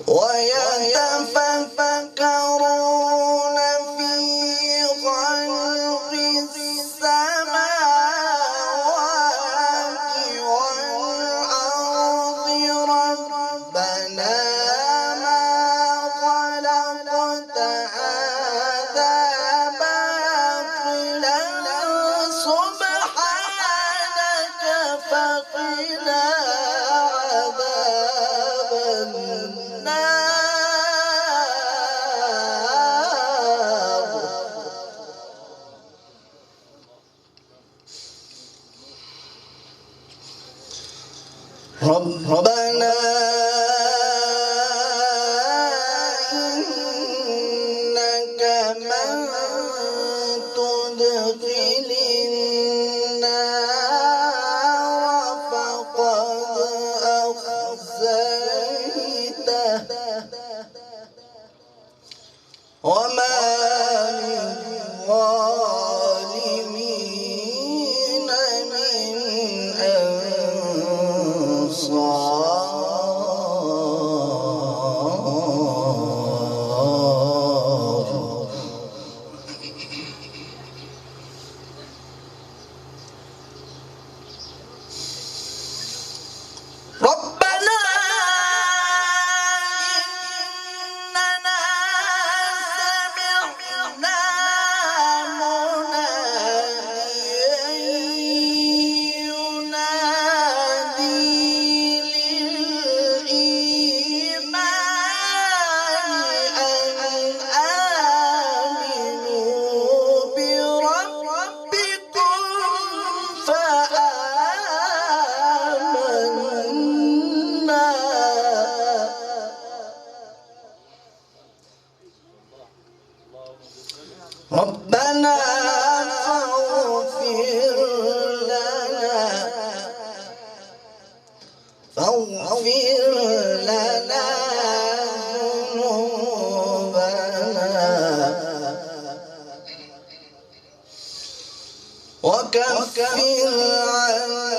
ويتفكرون في خلق السماوات والأرض ربنا ما خلقت هذا باطلا سبحانك فقنا عذاب النار. ربنا إنك من تدخل النار فقد أخزيته وما للظالمين من أنصار. ربنا إننا سمعنا مناديا ينادي للإيمان أن آمنوا بربكم فآمنا. ربنا فاغفر لنا ذنوبنا وكفر عنا